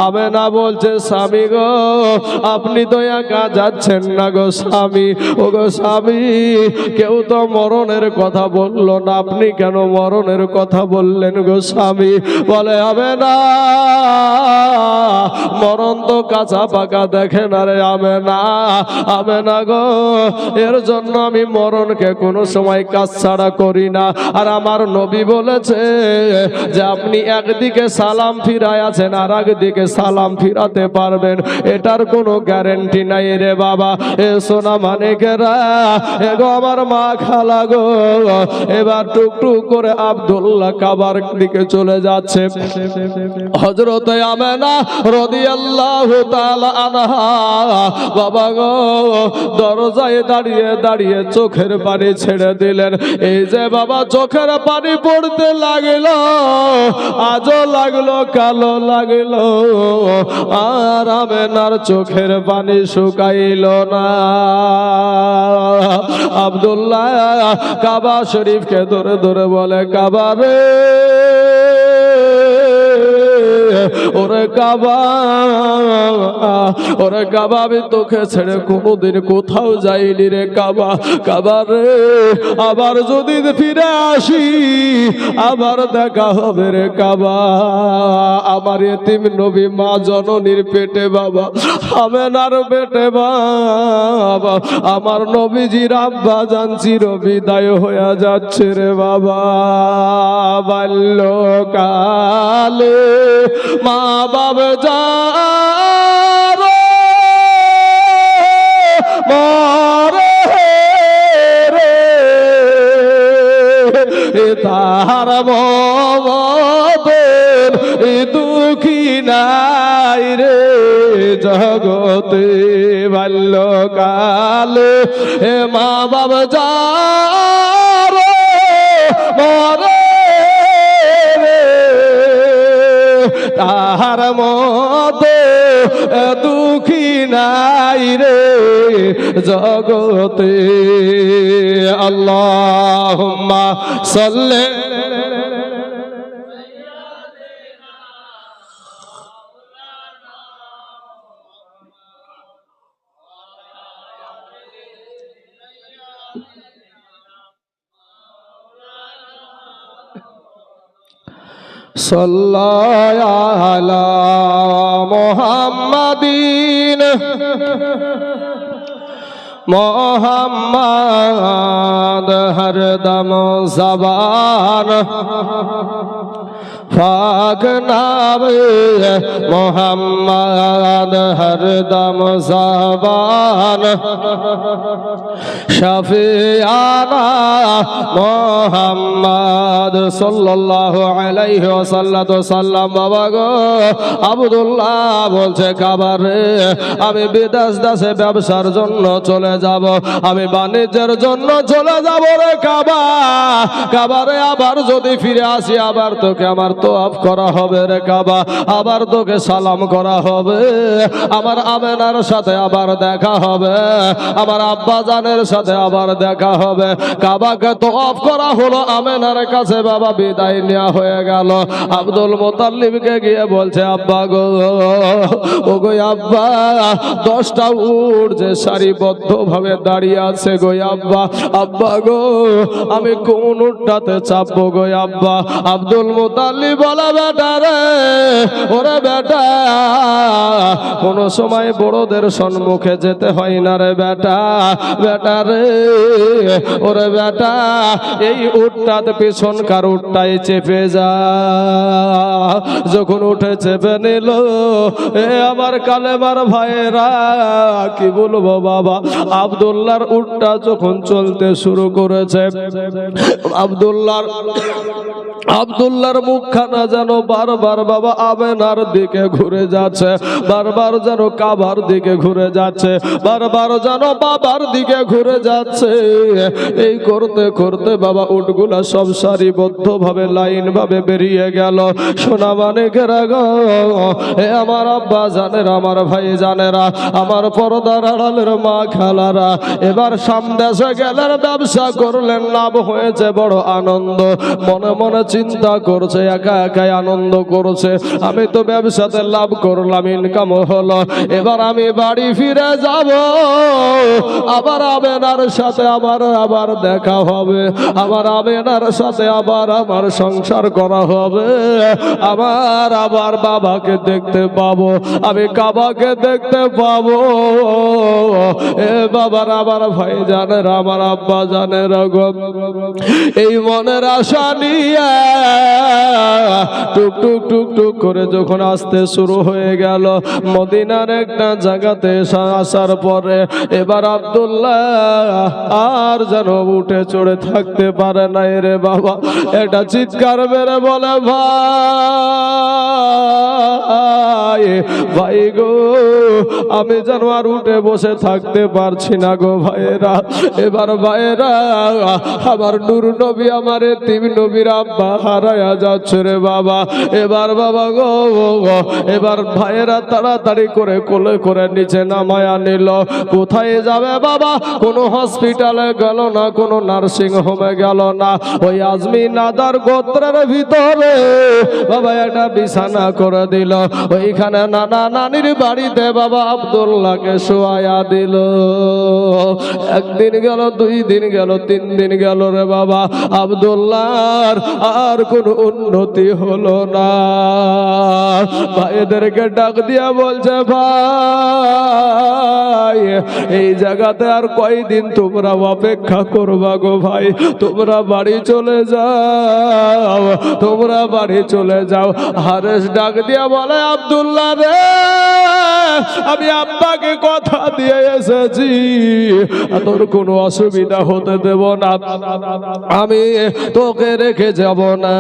আমেনা বলছে স্বামী গো আপনি তো একা যাচ্ছেন না গো স্বামী। ও গো স্বামী কেউ তো মরণের কথা বললো না, আপনি কেন মরণের কথা বললেন গো স্বামী? বলে আমেনা মরণ তো কাঁচা পাকা দেখে না রে আমেনা। আমেনা গো এর জন্য আমি মরণকে কোনো সময় কাজ ছাড়া করি না। আর আমার নবী বলেছে যে আপনি একদিকে সালাম ফিরায় আছেন আর একদিকে সালাম ফিরাতে পারবেন, এটার কোনো গ্যারেন্টি নাই রে বাবা। এ সোনা মানিকেরা এগো আমার মা খালা গো এবার টুকটুক করে আব্দুল্লাহ কাবার দিকে চলে যাচ্ছে। হযরত আমেনা রাদিয়াল্লাহু তাআলা আনহা বাবা গো দরজায় দাঁড়িয়ে দাঁড়িয়ে চোখের পানি ছেড়ে দিলেন। এই যে বাবা চোখের পানি পড়তে লাগলো, আজও লাগলো কালো লাগলো, আর আমেনার চোখের পানি শুকাইল না। আব্দুল্লাহ কাবা শরীফকে ধরে ধরে বলে কাবা রে ওরে কাবা, ওরে কাবা আমি তোকে ছেড়ে কোনোদিন কোথাও যাইনি রে কাবা। কাবা রে আবার যদি ফিরে আসি আবার দেখা হবে রে কাবা। আমার এতিম নবী মা জননীর পেটে বাবা আমেনার পেটে বাবা আমার নবীজির আব্বা জান চির বিদায় হয়ে যাচ্ছে রে বাবা। বাল্যকালে মা বাবা যারে মরে রে তার মমদের দুঃখী নাই রে জগতে। বাল্যকালে মা বাবা যারে মরে তাহার মতো দুঃখী নাই রে জগতে। আল্লাহুম্মা সাল্লি সাল্লাল্লাহু আলা মুহাম্মাদিন মোহাম্মদ হরদম জবান পাক নামে মোহাম্মদ হরদম জবান শফিয়ানা মোহাম্মদ সাল্লাল্লাহু আলাইহি ওয়াসাল্লাম। বাবা গো আব্দুল্লাহ বলছে কাবারে আমি বিদেশ দেশে ব্যবসার জন্য চলে যাব, আমি বাণিজ্যের জন্য চলে যাব রে কাবা। কাবারে আবার যদি ফিরে আসি আবার তোকে আমার তোয়াফ করা হবে রে কাবা, আবার তোকে সালাম করা হবে, আমার আমেনার সাথে আবার দেখা হবে, আমার আব্বা জানের সাথে আবার দেখা হবে। কাবাকে তোয়াফ করা হলো, আমেনার কাছে বাবা বিদায় নেওয়া হয়ে গেল। আব্দুল মুতাল্লিবকে গিয়ে বলছে আব্বা গো ও গো আব্বা 10টা উট যে সারিবদ্ধ ভাবে দাঁড়িয়ে আছে গো আব্বা, আব্বা গো আমি কোন উটটাতে চাপবো গো আব্বা? আব্দুল মুতাল্লিব বলে বেটা রে ওরে বেটা কোন সময় বড়দের সম্মুখে যেতে হয় না রে বেটা, বেটা রে ওরে বেটা এই উটটাতে পিছনকার উটটাই চেপে যা। যখন উঠে চেপে নিল এ আমার কালেমার ভাইরা কি বলবো বাবা, আব্দুল্লাহর উটটা যখন চলতে শুরু করেছে আব্দুল্লাহর মুখখানা যেন বারবার বাবা আমেনার দিকে ঘুরে যাচ্ছে, বারবার যেন কাবার দিকে ঘুরে যাচ্ছে, বারবার যেন বাবার দিকে ঘুরে যাচ্ছে। এই করতে করতে বাবা উটগুলা সব সারিবদ্ধ ভাবে লাইন ভাবে বেরিয়ে গেল। সোনা মানে ঘেরা গো এ আমার আব্বা জানেরা, আমার ভাই জানেরা, আমার পর্দার আড়ালের মা খালারা, এবার সামদেশে গেলেন, ব্যবসা করলেন, লাভ হয়েছে বড় আনন্দ। মনে মনে চিন্তা করছে একা একা একাই আনন্দ করছে। আমি তো ব্যবসাতে লাভ করলাম, ইনকাম হলো, এবার আমি বাড়ি ফিরে যাব, আবার আমেনার সাথে আবার দেখা হবে, আমার আমেনার সাথে আবার সংসার করা হবে, আবার বাবাকে দেখতে পাবো, আমি কাবাকে দেখতে পাবো। এ বাবার আমার ভাই জানের, আমার আব্বা জানের গো, এই মনের আশা নিয়ে টুক টুক টুক টুক করে যখন আসতে শুরু হয়ে গেল মদিনার একটা জায়গাতে আসার পরে এবার আব্দুল্লাহ আর যেন উঠে চড়ে থাকতে পারে না রে বাবা। এটা চিৎকার মেরে বলে, ভাই ভাই গো, আমি যেন আর উঠে বসে থাকতে পারছি না গো ভাইয়েরা। এবার ভাইয়েরা, আমার নূর নবী, আমার এতিম নবীর আব্বা হারায়া যাচ্ছে রে বাবা। এবার বাবা গো, এবার ভাইয়েরা তাড়াতাড়ি করে কোলে করে নিচে নামায়া নিল। কোথায় যাবে বাবা? কোনো হসপিটালে গেল না, কোনো নার্সিং হোমে গেল না, ওই আজমি নাদার গোত্রের ভিতরে বাবা একটা বিছানা করে দিল। ওইখানে নানা নানির বাড়িতে বাবা আব্দুল্লাহকে শোয়া দিল। একদিন গেল, 2 দিন গেল, 3 দিন গেল রে বাবা, আব্দুল্লাহর আর কোনো উন্নতি হলো না। ভাইদেরকে ডাক দিয়া বলছে, ভাই এই জায়গাতে আর কয়দিন তোমরা অপেক্ষা করবা গো ভাই, তোমরা বাড়ি চলে যাও, তোমরা বাড়ি চলে যাও। হারেস ডাক দিয়া বলে, আব্দুল্লাহ রে, আমি আব্বাকে কথা দিয়ে এসেছি, তোর কোনো অসুবিধা হতে দেব না, আমি তোকে রেখে যাব না।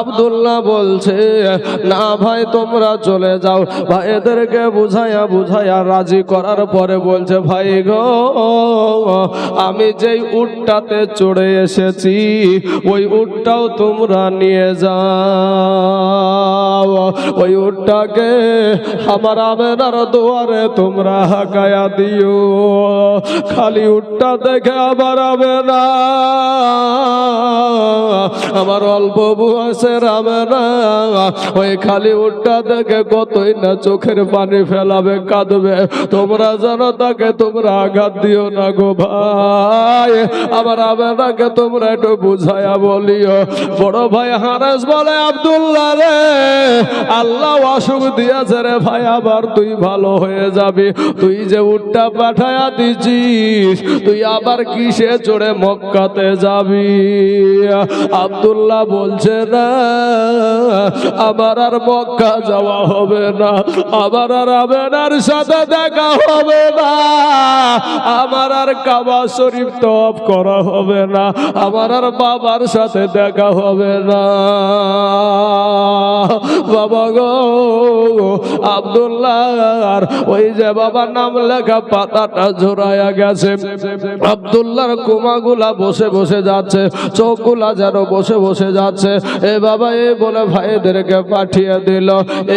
আব্দুল্লাহ বলছে, না ভাই তোমরা চলে যাও। ভাইদেরকে বুঝাইয়া রাজি করার পরে বলছে, ভাই গো, আমি যেই উটটাতে চড়ে এসেছি ওই উটটাও তোমরা নিয়ে যাও, ওই উটটাকে আমার আমেনার দুয়ারে তোমরা হাঁকায়া দিও। খালি উটটা দেখে আমার আমেনা, আমার অল্প বয়সের আমেনা, ওই খালি উটটা দেখে কতই না চোখের পানি ফেলাবে, কাঁদবে। তোমরা জানো তাকে তোমরা আঘাত দিও না গো ভাই, আমার আমেনাকে তোমরা একটু বুঝাইয়া বলিও। বড় ভাই হারেস বলে, আব্দুল্লাহ রে, আল্লাহ অসুখ দিয়েছে রে ভাই, আবার তুই ভালো হয়ে যাবি। তুই যে উটটা পাঠায়া দিছিস, তুই আবার কিসে চড়ে মক্কাতে যাবি? আব্দুল্লাহ বলছে, না আমার আর মক্কা যাওয়া হবে না, আমার আর আমেনার সাথে দেখা হবে না, আমার আর কাবা শরীফ তওয়াফ করা হবে না, আমার আর বাবার সাথে দেখা হবে না। বাবা গো, আব্দুল্লাহর ওই যে বাবার নাম লেখা পাতাটা ঝরায়া গেছে, আব্দুল্লাহর কুমাগুলা বসে বসে যাচ্ছে, চোখগুলা যেন বসে বসে যাচ্ছে। এ বাবা এ বলে ভাইদেরকে পাঠিয়ে দিল।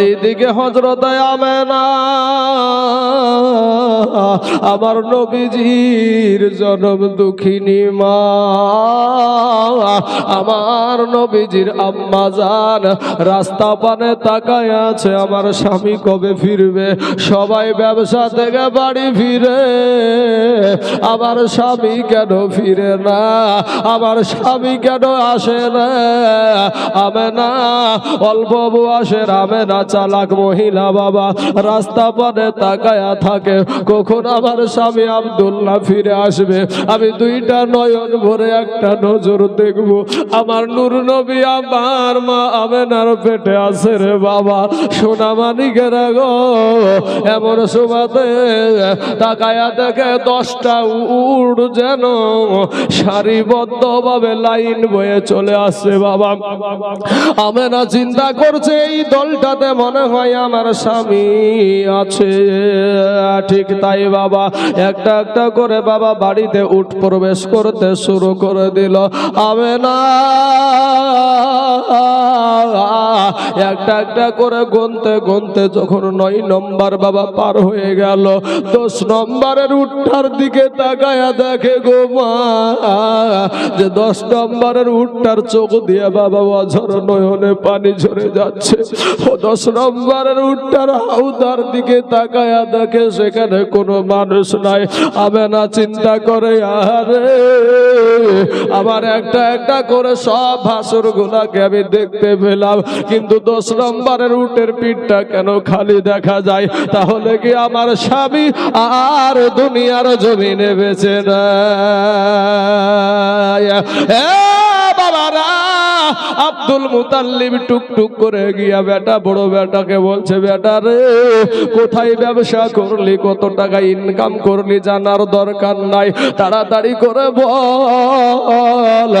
এইদিকে হযরত আমেনা, আমার নবীজির জনম দুঃখিনী মা, আমার নবীজির আম্মা জান রাস্তা পানে তাকায় আছে, আমার স্বামী কবে ফিরবে। সবাই ব্যবসা থেকে বাড়ি ফিরে, আমার স্বামী কেন ফিরে না, আমার স্বামী কেন আসে না? আমেনা অল্প বয়সের আমেনা চালাক মহিলা বাবা, রাস্তা পানে তাকায়া থাকে, কখন আমার স্বামী আব্দুল্লাহ ফিরে আসবে, আমি 2টা নয়ন ভরে একটা নজর দেখব। আমার নূর নবী আমার মা আমেনার পেটে আছে রে বাবা। সোনা মানিকেরা গো, এমন সময়তে তাকায়া দেখে 10টা উট যেন সারিবদ্ধ ভাবে লাইন বয়ে চলে আসছে বাবা। আমেনা চিন্তা করছে, এই দলটাতে মনে হয় আমার স্বামী আছে। ঠিক তাই বাবা, একটা একটা করে বাবা বাড়িতে উট প্রবেশ করতে শুরু করে দিল। আমেনা একটা একটা করে গুনতে গুনতে যখন যখন 9 নম্বর বাবা পার হয়ে গেল, 10 নম্বরের উটটার দিকে তাকায়া দেখে গো মা যে 10 নম্বরের উটটার চোখ দিয়ে বাবা অঝর নয়নে পানি ঝরে যাচ্ছে। ও 10 নম্বরের উটটার হাউদার দিকে তাকায়া দেখে সেখানে কোনো মানুষ নাই। আমেনা চিন্তা করে আরে আমার একটা একটা করে সব ভাসুর গুলাকে আমি দেখতে পেলাম, কিন্তু 10 নম্বরের উটের পিঠটা কেন খালি দেখা যায়? তাহলে কি আমার স্বামী আর দুনিয়ার জমিনে বেঁচে নাই? বাবারা, আব্দুল মুতাল্লিব টুকটুক করে গিয়া বেটা বড় বেটাকে বলছে, বেটা রে কোথায় ব্যবসা করলি, কত টাকা ইনকাম করলি জানার দরকার নাই, তাড়াতাড়ি করে বল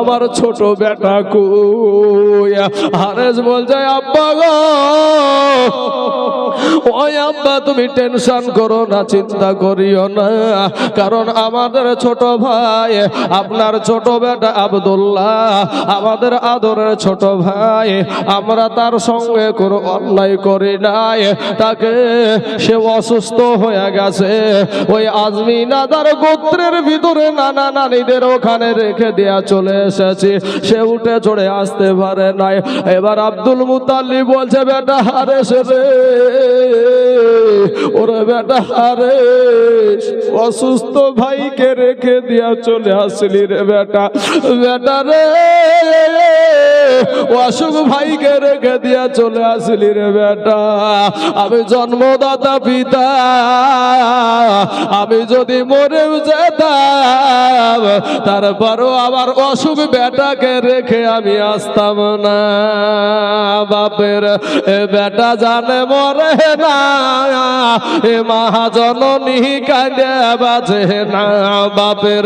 আমার ছোট বেটা কই? হারেস বলছে, আব্বা গো, ওই আব্বা তুমি টেনশন করো না, চিন্তা করিও না, কারণ আমাদের ছোট ভাই আপনার ছোট বেটা আব্দুল্লাহ আমাদের আদরের ছোট ভাই, আমরা তার সঙ্গে কোনো অন্যায় করি নাই, তাকে সে অসুস্থ হয়ে গেছে ওই আজমিনাদার গোত্রের ভিতরে নানা নানিদের ওখানে রেখে দেয়া চলে এসেছি, সে উঠে চড়ে আসতে পারে নাই। এবার আব্দুল মুতাল্লিব বলছে, বেটা হারেস রে, ওরে বেটা হারেস অসুস্থ ভাইকে রেখে দিয়া চলে আসলি রে বেটা, বেটা রে অসুখ ভাইকে রেখে দিয়া চলে আসলি রে বেটা, আমি জন্মদাতা পিতা, আমি যদি মরেও যেতাম তারপরও আমার অসুখ বেটাকে রেখে আমি আসতাম না। বাপের বেটা জানে মরে না, এ মহাজননী কাঁদে বাজে না, বাপের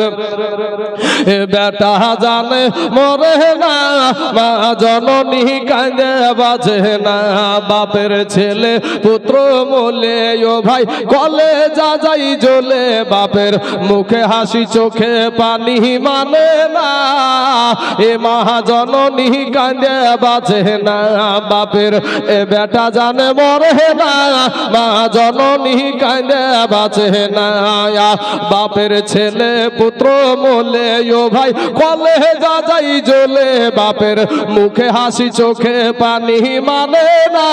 বেটা জানে মরে না, মা জননী কাঁদে বাজে না, বাপের ছেলে পুত্র মোলে ও ভাই কলে যা যাই জ্বলে, বাপের মুখে হাসি চোখে পানি মানে না, এ মহাজননী কাঁদে বাজে না, বাপের এ বেটা জানে মরে না, মা জননী কাঁদে বাজে না, বাপের ছেলে পুত্র মোলে ও ভাই কলে যা যাই জ্বলে, বাপের মুখে হাসি চোখে পানি মানে না,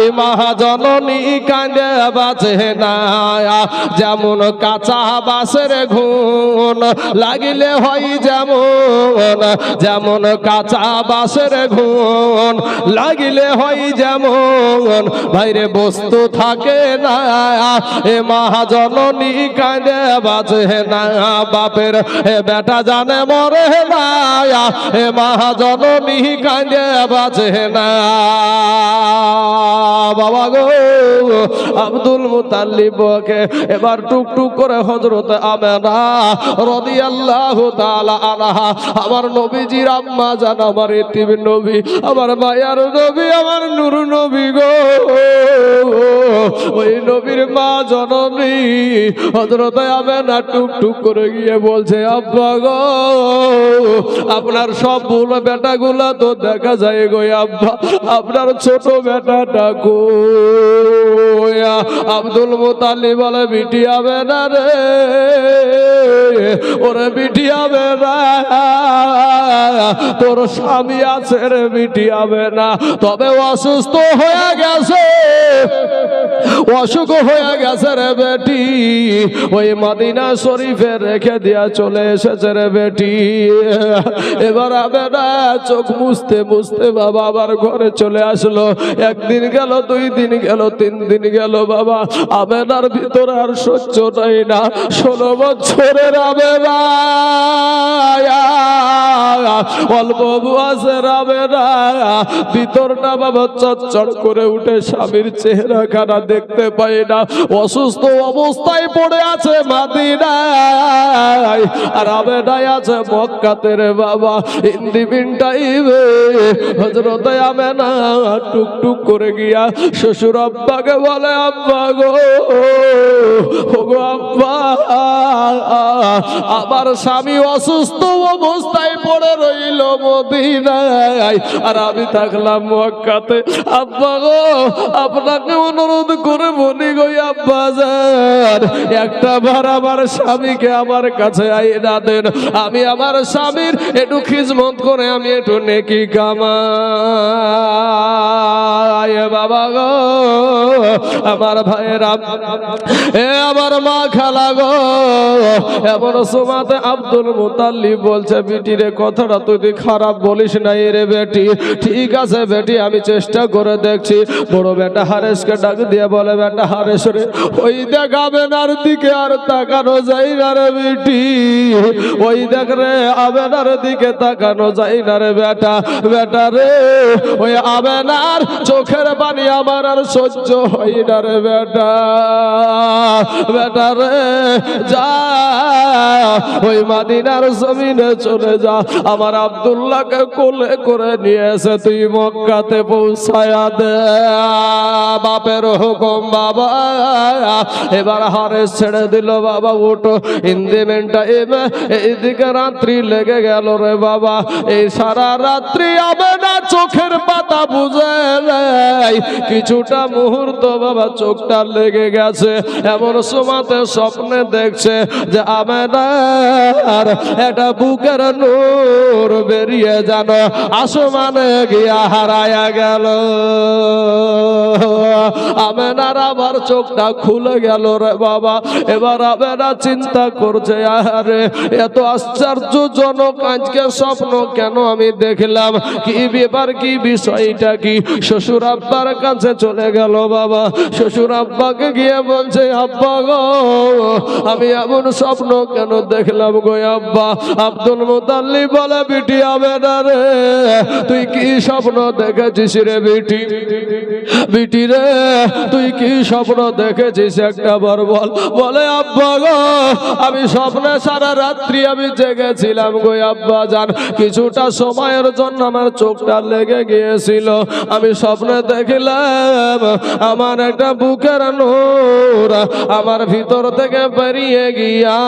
এ মহাজননী কাঁদে বাজে না, যেমন কাঁচা বাঁশের ঘুন লাগিলে হয় যেমন, যেমন কাঁচা বাঁশের ঘুন লাগিলে হয় যেমন, ভাইরে বস্তু থাকে না, এ মহাজননী কাঁদে বাজে না, বাপের এ বেটা জানে মরে না, এ মহাজননী কাঁদে বাজে না। বাবা গো, আব্দুল মুতাল্লিবকে এবার টুকটুক করে হযরত আমেনা রাদিয়াল্লাহু তাআলা আনহা, আমার নবীজির আম্মা জান, আমার ইতিম নবী, আমার মায়ার নবী, আমার নূর নবী গো, ওই নবীর মা জননী হযরত আমেনা টুকটুক করে গিয়ে বলছে, আব্বা গো, আপনার সব বড় বেটাগুলা তো দেখা যায় গো আব্বা, আপনার ছোট বেটাটা কই? আব্দুল মুতাল্লিব বলে, বিটি হবে না রে, ওরে বিটি হবে না, তোর স্বামী আছে রে, বিটি হবে না, তবে অসুস্থ হয়ে গেছে, অসুখ হয়ে গেছে রে বেটি, ওই মদিনা শরীফে রেখে দিয়া চলে এসেছে রে বেটি। এবার আমেনা চোখ মুছতে মুছতে বাবা আবার ঘরে চলে আসলো। একদিন গেল, 2 দিন গেল, 3 দিন গেল, বাবা আমেনার ভিতর আর সহ্য নাই না। 16 বছরের আমেনা, অল্প বয়সের আমেনা, ভিতরটা বাবা চচ্চড় করে উঠে স্বামীর চেহারা খানা দেখতে দেখতে পাই না, অসুস্থ অবস্থায় পড়ে আছে মদিনায়, আর আমেনায় আছে মক্কাতে রে বাবা। ইন দি মিন টাইমে হযরত আমেনা টুকটুক করে গিয়া শ্বশুর আব্বাকে বলে, আব্বা গো, ওগো আব্বা, আমার স্বামী অসুস্থ অবস্থায় পড়ে রইল মদিনায়, আর আমি থাকলাম মক্কাতে। আব্বা গো, আপনাকে অনুরোধ করে বলি গো আব্বা জান, একটা বার আমার স্বামীকে আমার কাছে আইনা দেন, আমি আমার স্বামীর একটু খিদমত করে আমি একটু নেকি কামাই। বাবা গো, আমার ভাইয়েরা, এ আমার মা খালা গো, এমন সময়তে আব্দুল মুতাল্লিব বলছে, বেটি রে, কথাটা তুই খারাপ বলিস না রে বেটি। ঠিক আছে বেটি, আমি চেষ্টা করে দেখছি। বড় বেটা হারেসকে ডাক দিয়ে বলে, বেটা হারেস রে, ওই দেখ আমেনার দিকে আর তাকানো যায় না রে বেটি, ওই দেখ রে আমেনার দিকে তাকানো যায় না রে বেটা। বেটা রে, ওই আমেনার চোখের পানি আমার আর সহ্য হয় না রে বেটা। বেটা রে, যা ওই মদিনার জমিনে চলে যা, আমার আব্দুল্লাহকে কোলে করে নিয়ে এসে তুই মক্কাতে পৌঁছায়া দে। বাপের হুকুম বাবা। এবার হারেস ছেড়ে দিল, বাবা উঠো। ইন্দিমেন্টা এইদিকে রাত্রি লেগে গেল রে বাবা। এই সারা রাত্রি হবে না, চোখের পাতা বুঝে নাই, কিছুটা মুহূর্ত বাবা চোখটা লেগে গেছে। এমন সময়তে স্বপ্নে দেখছে যে আমেনার একটা বুকের নূর বেরিয়ে যেন আসমানে গিয়া হারায়া গেল। আমেনার আবার চোখটা খুলে গেল রে বাবা। এবার আমেনা চিন্তা করছে, আরে এত আশ্চর্যজনক আজকে স্বপ্ন কেন আমি দেখলাম, কি ব্যাপার, কি বিষয়টা কি? শ্বশুর আব্বার কাছে চলে গেল বাবা। শ্বশুর আব্বাকে গিয়ে বলছে, আব্বা গো, আমি এমন স্বপ্ন কেন দেখলাম গো আব্বা? আব্দুল মুতাল্লিব বলে, বিটি আমেনা রে, তুই কি স্বপ্ন দেখেছিস রে বিটি? বিটি রে, তুই কি স্বপ্ন দেখেছিস একটা বার বল। বলে, আব্বা গো, আমি স্বপ্নে সারা রাত্রি আমি জেগেছিলাম গো আব্বা জান। কিছুটা সময়ের জন্য আমার চোখটা লেগে গিয়েছিল। আমি স্বপ্নে দেখলাম আমার একটা বুকের নূর আমার ভিতর থেকে বেরিয়ে গিয়া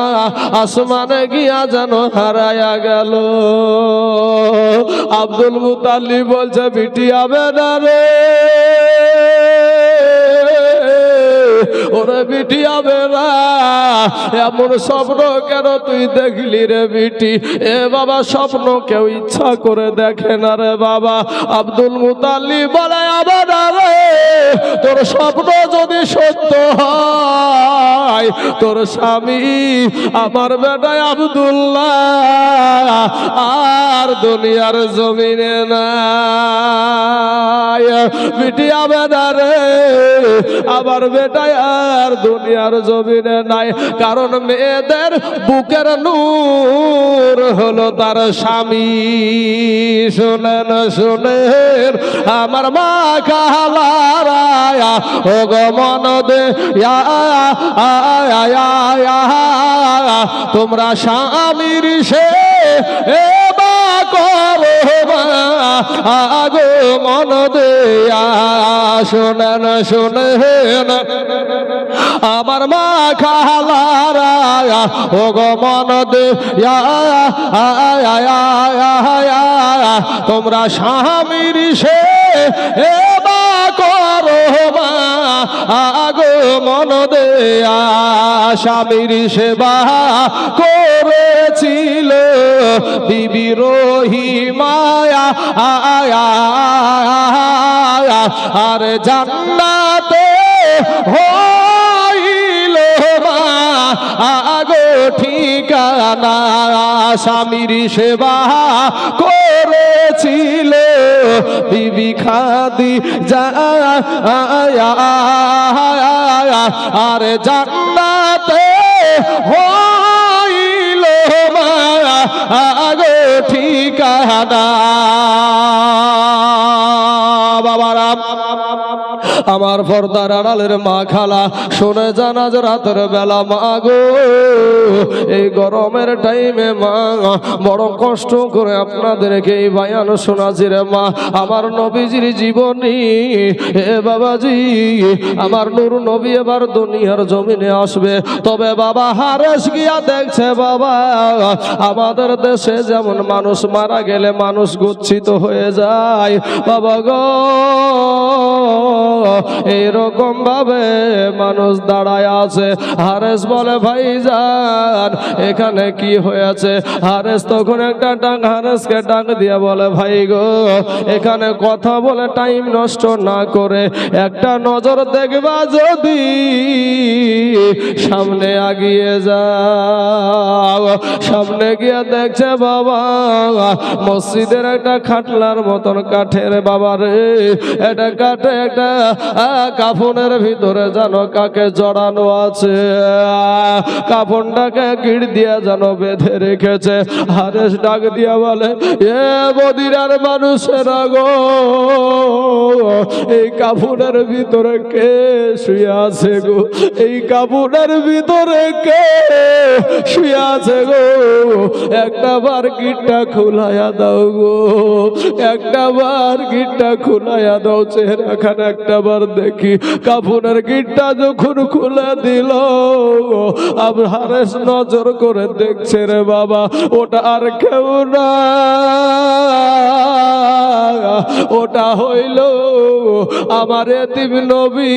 আসমানে গিয়া যেন হারায়া গেল। আব্দুল মুতাল্লিব বলছে, বিটি আমেনা রে, ওরে বিটি আমেনা, এমন স্বপ্ন কেন তুই দেখলি রে বিটি? এ বাবা, স্বপ্ন কেউ ইচ্ছা করে দেখে না রে বাবা। আব্দুল মুতাল্লিব বলে, আমেনা রে, তোর স্বপ্ন যদি সত্য হয়, তোর স্বামী আমার বেটা আব্দুল্লাহ আর দুনিয়ার জমিনে নাই। বিটি আমেনা রে, আমার বেটা আর দুনিয়ার জমিনে নাই, কারণ মেয়েদের বুকের নূর হলো তার স্বামী। শুনেন শুনেন আমার মা কালারা, ও গো মন দে, তোমরা স্বামীর সে করো আগো মন দেয়া। শোনেন শোনেন আমার মা খালারা, ও গো মন দেয়া, তোমরা স্বামীর সে করো আগো মন দেয়া। স্বামীর সেবা করেছিল বিবি রহিমায়া, আর জান্নাতে হইল আগো ঠিকানা। স্বামীর সেবা করেছিল বিবি খাদিজা, আর জান্নাতে হইল আগো ঠিকানা। বাবারা আমার পর্দার আড়ালের মা খালা শুনে যান আজ রাতের বেলা মা গো এই গরমের টাইমে মা বড় কষ্ট করে আপনাদেরকে এই বায়ান শোনাছি রে মা। আমার নবীজির জীবনী এ বাবাজি আমার নূর নবী এবার দুনিয়ার জমিনে আসবে, তবে বাবা হারেস গিয়া দেখছে বাবা আমাদের দেশে যেমন মানুষ মারা গেলে মানুষ গচ্ছিত হয়ে যায় বাবা গো, এইরকম ভাবে মানুষ দাঁড়ায় আছে। হারেস বলে ভাইজান এখানে কি হয়েছে? হারেস তখন একটা ডাক হারেসকে ডাক দিয়ে বলে ভাই গো এখানে কথা বলে টাইম নষ্ট না করে একটা নজর দেখবা যদি সামনে আগিয়ে যাও। সামনে গিয়ে দেখছে বাবা মসজিদের একটা খাটলার মতন কাঠের বাবা রে, এটা কাঠে একটা কাফনের ভিতরে জানো কাকে জড়ানো আছে, কাফনটাকে গিট দিয়া যেন বেঁধে রেখেছে। হারেস ডাক দিয়া বলে এ মদিনার মানুষেরা গো এই কাফনের ভিতরে কে শুয়ে আছে গো, এই কাফনের ভিতরে কে শুয়ে আছে গো, একটা বার গিটটা খুলাইয়া দাও গো, একটা বার গিটটা খুলাইয়া দাও, চেহারাখানে একটা বার দেখি। কাফনের গিটটা যখন খুলে দিল আবার হারেস নজর করে দেখছে রে বাবা ওটা আর কেউ না, ওটা হইল আমার এতিম নবী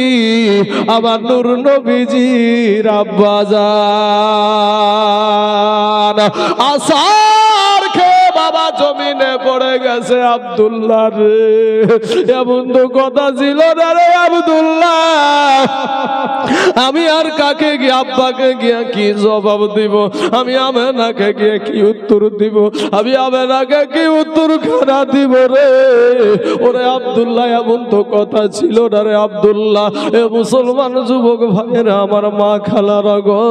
আমার নূর নবীজির আব্বাজান। আসার খেয়ে বাবা জমিনে পড়ে গেছে আব্দুল্লাহ রে, এমন তো কথা ছিল না রে আব্দুল্লাহ, আমি আর কাকে গিয়ে আব্বাকে গিয়ে কি জবাব দিব, আমি আমেনাকে গিয়ে কি উত্তর দিব, আমি আমেনাকে কি উত্তর খানা দিব রে। ওরে আব্দুল্লাহ এমন তো কথা ছিল না রে আব্দুল্লাহ। এ মুসলমান যুবক ভাইয়েরা আমার মা খালারা গো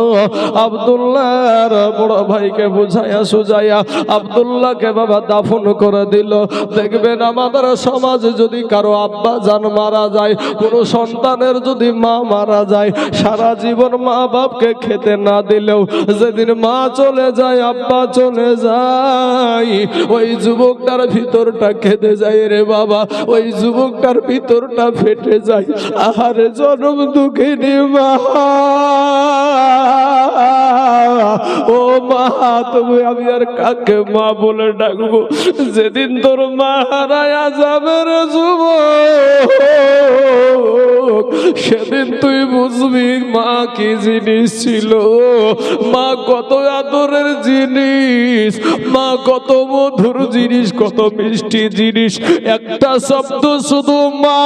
আব্দুল্লাহর বড় ভাইকে বুঝাইয়া সুজাইয়া আব্দুল্লাহকে বাবা দাফন করে দিল। দেখবেন আমাদের সমাজে যদি কারো আব্বা জান মারা যায়, কোনো সন্তানের যদি মা মারা যায়, সারা জীবন মা বাপকে খেতে না দিলেও যেদিন মা চলে যায় আব্বা চলে যায় ওই যুবকটার ভিতরটা কেঁদে যায় রে বাবা, ওই যুবকটার ভিতরটা ফেটে যায়। আহারে জনম দুঃখিনী মা, ও মা তুমি আমি আর কাকে মা বলে ডাকবো, যেদিন তোর মা হারায়া যাবে রে যুবক সেদিন তুই বুঝবি মা কি জিনিস ছিল, মা কত আদরের জিনিস, মা কত মধুর জিনিস, কত মিষ্টি জিনিস। একটা শব্দ শুধু মা,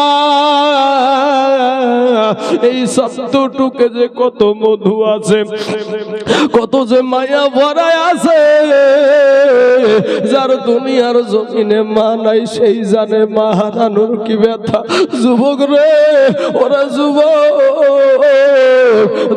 এই শব্দটুকে যে কত মধু আছে, কত যে মায়া ভরায় আছে, যার দুনিয়ার জমিনে মা নাই সেই জানে মা হারানোর কি ব্যথা। যুবক রে ওরা যুবক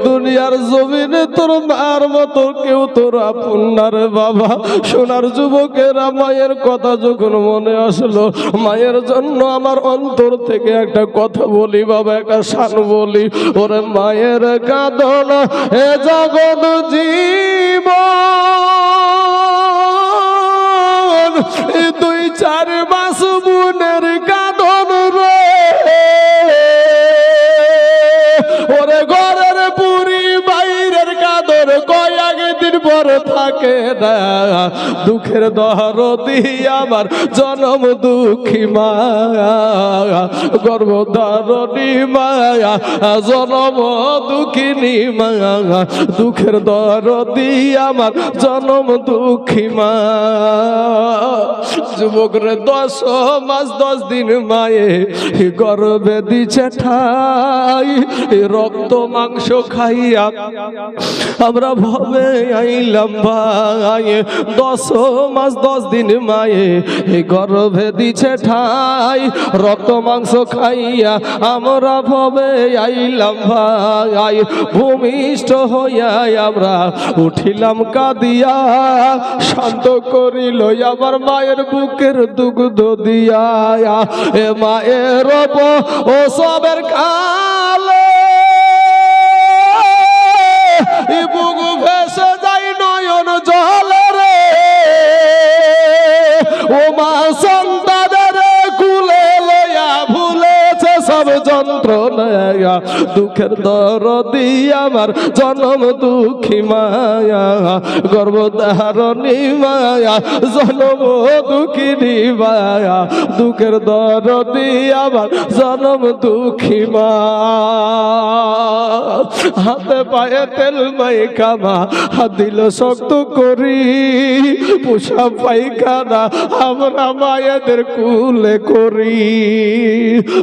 দুনিয়ার জমিনে তোর মার মতো কেউ তোর আপন না রে বাবা। সোনার যুবকেরা মায়ের কথা যখন মনে আসলো, মায়ের জন্য আমার অন্তর থেকে একটা কথা বলি বাবা, একটা শান বলি। ওরে মায়ের কাঁদন এ জগৎ জীবন, দুই চার মাস বোনের কাঁদন রে, ওরে ঘরের পুরি বাইরের কাঁদন কয়েক দিন পর থাকে না। দুঃখের দরদি আমার জনম দুঃখী মায়া, গর্ভধারণী মায়া জনম দুঃখিনী মায়া, দুঃখের দরদি আমার জনম দুঃখী মা। যুবক রে 10 মাস 10 দিন মায়ে গর্ভে দিছে ঠাই, রক্ত মাংস খাইয়া আমরা ভবে আইলাম ভাই। ভাই 10 মাস 10 দিন মায়ে এই গর্ভে দিছে ঠাই রক্ত মাংস খাইয়া আমরা ভবে আইলাম ভাই ভূমিষ্ঠ হইয়া আমরা উঠিলাম কাঁদিয়া শান্ত করিল আমার মায়ের বুকের দুগ্ধ দিয়া এ মায়ের ও সবের কালে বুক ভেসে যাই নয়ন জলে রে ও মা সন্তানের কুলে লইয়া ভুলেছে সব যন্ত্রণা দুঃখের দরদি আমার জনম দুঃখী মায়া গর্ভধারণী মায়া জনম দুঃখিনী মায়া দুঃখের দরদি আমার জনম দুঃখী মা হাতে পায়ে তেল মাইখা মা হাত দিল শক্ত করি পোষা পায়খানা আমরা মায়েদের কুলে করি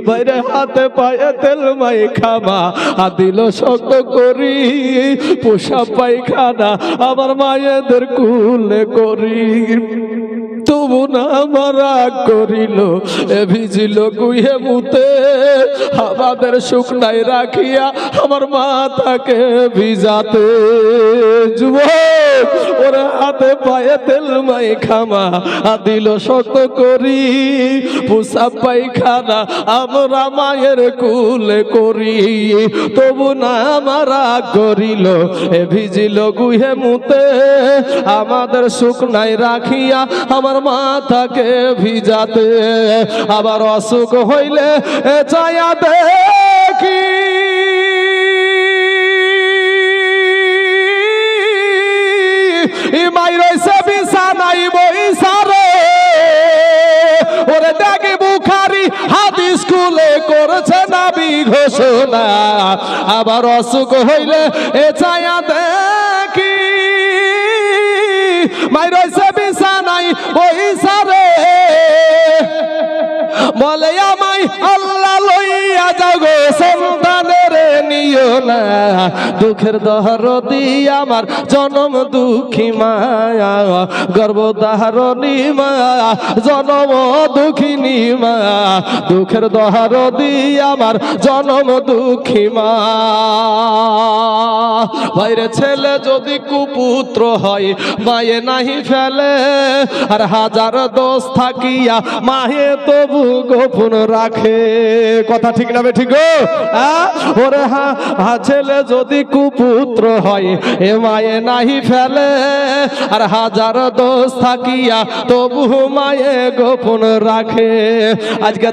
বাইরে হাতে পায়ে তেল মাইখা মা হাত দিল শক্ত করি পোষা পায়খানা আমার মায়েদের কুলে করি তবু না মারা করিল এ ভিজিল গুহে মুতে আমাদের শুকনাই রাখিয়া আমার মাথাকে ভিজাতে যুবক ওরা হাতে পায়ে তেল মাইখা মা দিল শক্ত করি পোষা পায়খানা আমরা মায়ের কুলে করি তবু না মারা করিল এ ভিজিল গুহে মুতে আমাদের শুকনাই রাখিয়া আমার মাথাকে ভিজাতে আবার অসুখ হইলে চায়া দেখি মাই রইছে বিছানাই বইসারে ওরে দেখি বুখারি হাদিস খুলে করেছে নবী ঘোষণা আবার অসুখ হইলে চায়া দেখি মাই রইছে বিছানাই ওই সারে বলে আমায় আল্লাহ লইয়া যাও গো সন্তানের নিও না দুঃখের দরদি আমার জনম দুঃখী মায়া গর্ভধারণী মায়া জনম দুঃখিনী মায়া দুঃখের দরদি আমার জনম দুঃখী মা বাইরে ছেলে যদি কুপুত্র হয় মায়ে নাহি ফেলে আর হাজার দোষ থাকিয়া মায়ে তবু গোপন রাখে কথা ঠিক না ঠিক ওরে ছেলে যদি কুপুত্র হয় এ মায়ে নাহি ফেলে আর হাজার দোষ থাকিয়া তবু মায়ে গোপন রাখে আজকে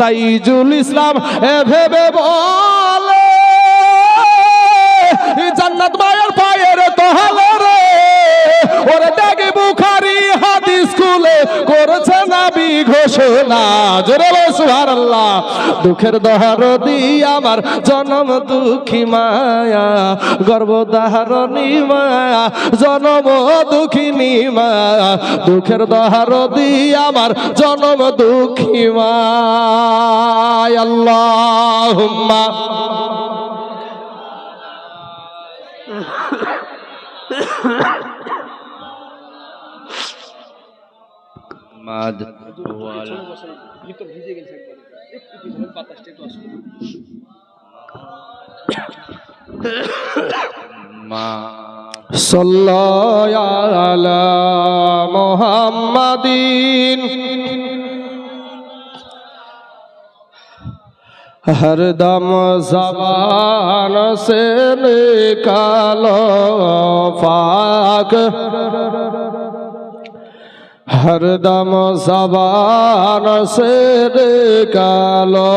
তাইজুল ইসলাম এ ভেবে বলে জান্নাত মায়ের পায়ের তহলে রে ওরে দেখি বুখারি হাদিস খুলে করেছে নবী ঘোষণা জোরে বল সুবহানাল্লাহ দুঃখের দরদি আমার জনম দুঃখী মায়া গর্ভধারণী মায়া জনম দুঃখিনী মায়া দুঃখের দরদি আমার জনম দুঃখী মায়া আল্লাহুম্মা মাদ ওয়াল মা সাল্লাল্লাহু আলা মুহাম্মাদিন हरदम ज़बान से निकालो पाक हरदम ज़बान से निकालो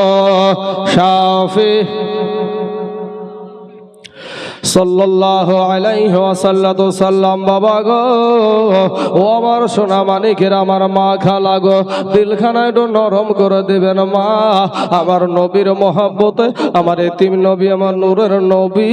शाफी সাল্লাল্লাহু আলাইহি ওয়াসাল্লাম বাবা গো ও আমার সোনা মানিকের আমার মা খালা গো দিলখানা একটু নরম করে দিবেন মা আমার নবীর মহব্বতে আমার এতিম নবী আমার নূরের নবী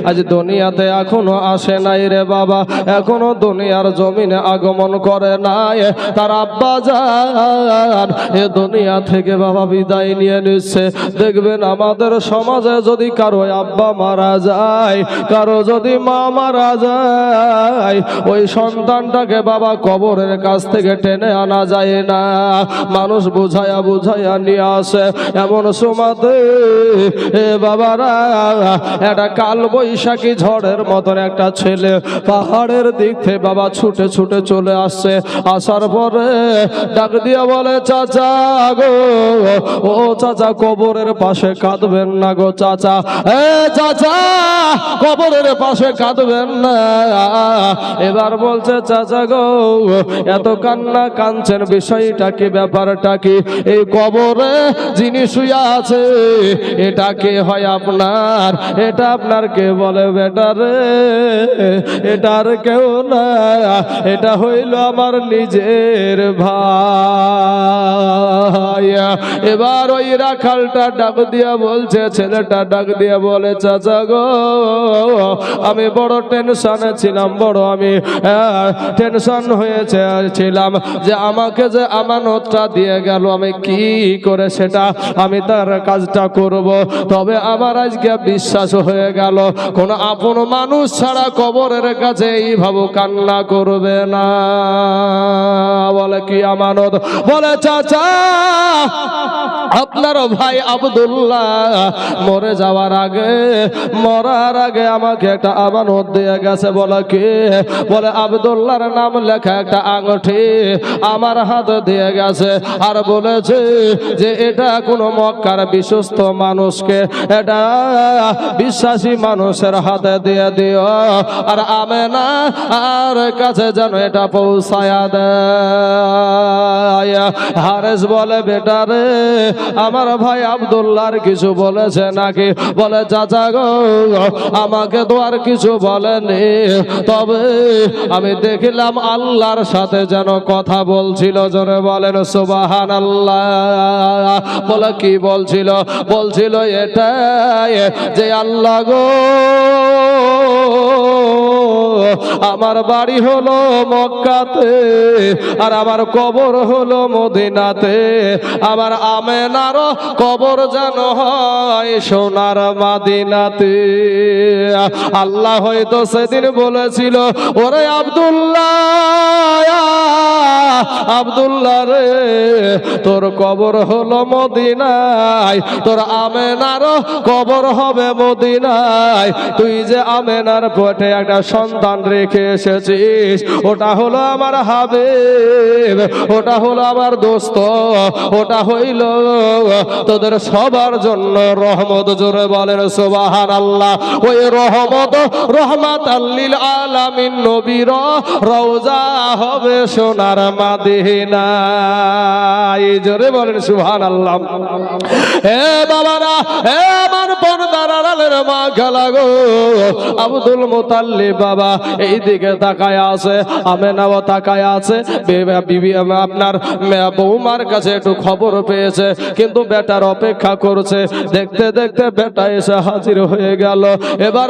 আজ দুনিয়াতে এখনো আসে নাই রে বাবা এখনো দুনিয়ার জমিনে আগমন করে নাই তার আব্বা জান এ দুনিয়া থেকে বাবা বিদায় নিয়ে নিচ্ছে দেখবেন আমাদের সমাজে যদি কারো আব্বা মারা যায় যায়, কারো যদি মা মারা যায়, ওই সন্তানটাকে বাবা কবরের কাছ থেকে টেনে আনা যায় না, মানুষ বুঝায়া বুঝায়া নিয়ে আসে। এমন সময়তে বাবারা একটা কাল বৈশাখী ঝড়ের মতন একটা ছেলে পাহাড়ের দিক থেকে বাবা ছুটে ছুটে চলে আসছে। আসার পরে ডাক দিয়া বলে, চাচা গো, ও চাচা, কবরের পাশে কাঁদবেন না গো চাচা, এ চাচা, কবরের পাশে কাঁদবেন না। এবার বলছে, চাচা গো, এত কান্না কাঁদছেন, বিষয়টা কি, ব্যাপারটা কি? এই কবরে যিনি শুয়ে আছে এটা কে হয় আপনার? এটা আপনার কে বলে বেটারে? এটার কেউ না, এটা হইল আমার নিজের ভাই। এবার ওই রাখালটা ডাক দিয়া বলছে, ছেলেটা ডাক দিয়া বলে, চাচা গো, আমি বড় টেনশনে ছিলাম, বড় আমি টেনশন হয়েছে ছিলাম যে আমাকে যে আমানতটা দিয়ে গেল, আমি কি করে সেটা আমি তার কাজটা করব। তবে আমার আজকে বিশ্বাস হয়ে গেল, কোন আপন মানুষ ছাড়া কবরের কাছে এইভাবে কান্না করবে না। বলে, কি আমানত? বলে, চাচা, আপনার ভাই আব্দুল্লাহ মরে যাওয়ার আগে, মরার আগে আমাকে একটা আমানত দিয়ে গেছে। বলে, কি? বলে, আব্দুল্লাহর নাম লেখা একটা আংটি আমার হাতে দিয়ে গেছে, আর বলেছে যে এটা কোনো মক্কার বিশ্বস্ত মানুষকে, এটা বিশ্বাসী মানুষের হাতে দিয়ে দিও, আর আমেনা আর কাছে যেন এটা পৌঁছায়া দেয়। হারেস বলে, বেটারে, আমার ভাই আব্দুল্লাহর কিছু বলেছে নাকি? বলে, চাচা গো, আমাকে তো আর কিছু বলেনি, তবে আমি দেখলাম আল্লাহর সাথে যেন কথা বলছিল। জোরে বলেন সুবহানাল্লাহ। বলে, কি বলছিল? বলছিল এটাই যে, আল্লাহ গো, আমার বাড়ি হলো মক্কাতে, আর আমার কবর হলো মদিনাতে, আমার আমেনারও কবর যেন হয় সোনার মাদিনাতে। আল্লাহ হয়তো সেদিন বলেছিল, ওরে আব্দুল্লাহ, আব্দুল্লাহ রে, তোর কবর হলো মদিনায়, তোর আমেনারও কবর হবে মদিনায়। তুই যে আমেনার পেটে একটা সন্তান রেখে এসেছিস, ওটা হলো আমার হাবিব, ওটা হলো আমার দোস্ত, ওটা হইল তোদের সবার জন্য রহমত। জোরে বলেন সুবহানাল্লাহ। ওই রহমত, রহমাতাল লিল আলামিন নবীর রওজা হবে সোনার মাদিনা। জোরে বলেন সুবহানাল্লাহ। হে বাবারা, হে আমার পর্দার আড়ালের মা খালা গো, আব্দুল মুতাল্লিব বাবা এই দিকে তাকায় আছে, আমেনাও তাকায় আছে। বিবি আপনার বৌমার কাছে একটু খবর পেয়েছে, কিন্তু বেটার অপেক্ষা করছে। দেখতে দেখতে বেটা এসে হাজির হয়ে গেল। এবার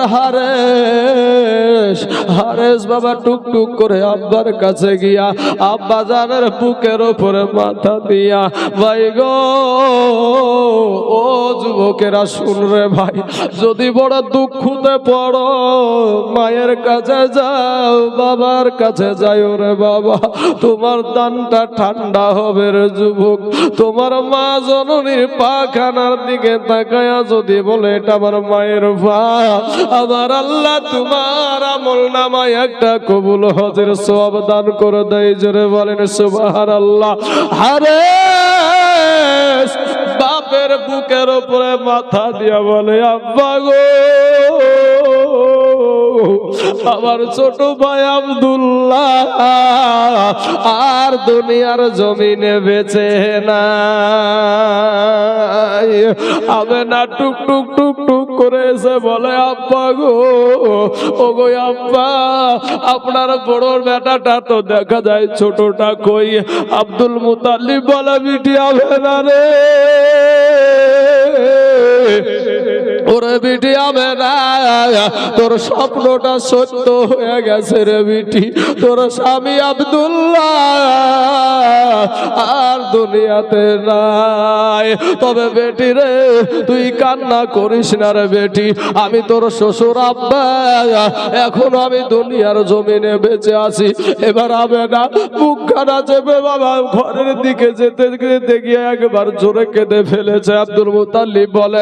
হারেস বাবা টুকটুক করে আব্বার কাছে গিয়া আব্বা জানের বুকের উপরে মাথা দিয়া, ভাই গো, ও যুবকেরা শুন রে ভাই, যদি বড় দুঃখতে পড়ো, মায়ের কাছে যাও, বাবার কাছে যাও রে বাবা, তোমার দানটা ঠান্ডা হবে রে যুবক। তোমার মা জননীর পাখানার দিকে তাকায়া যদি বলে, এটা আমার মায়ের পা, আমার আল্লাহ তোমার আমল নামায় একটা কবুল হজের সওয়াব দান করে দেয়। জোরে বলেন সুবহানাল্লাহ। আরে বাপের বুকের উপরে মাথা দিয়া বলে, আব্বা গো, আমার ছোট ভাই আব্দুল্লাহ আর দুনিয়ার জমিনে বেঁচে না। আমি না টুক টুক টুক টুক করে এসে বলে, আব্বা গো, ও গো আব্বা, আপনার বড় বেটাটা তো দেখা যায় ছোটটা কই? আব্দুল মুতাল্লিব বলে, বিটিয়া ভেনা রে, ওরে বিটি আমেনা, তোর স্বপ্নটা সত্য হয়ে গেছে রে বিটি। তোর স্বামী আব্দুল্লাহ আর দুনিয়াতে নাই। তবে বেটি রে, তুই কান্না করিস না রে বেটি। আমি তোর শ্বশুর আব্বা, এখন আমি দুনিয়ার জমিনে বেঁচে আছি। এবার আমেনা মুখখানা চেপে বাবা ঘরের দিকে যেতে গিয়ে একবার জোরে কেঁদে ফেলেছে। আব্দুল মুতাল্লিব বলে,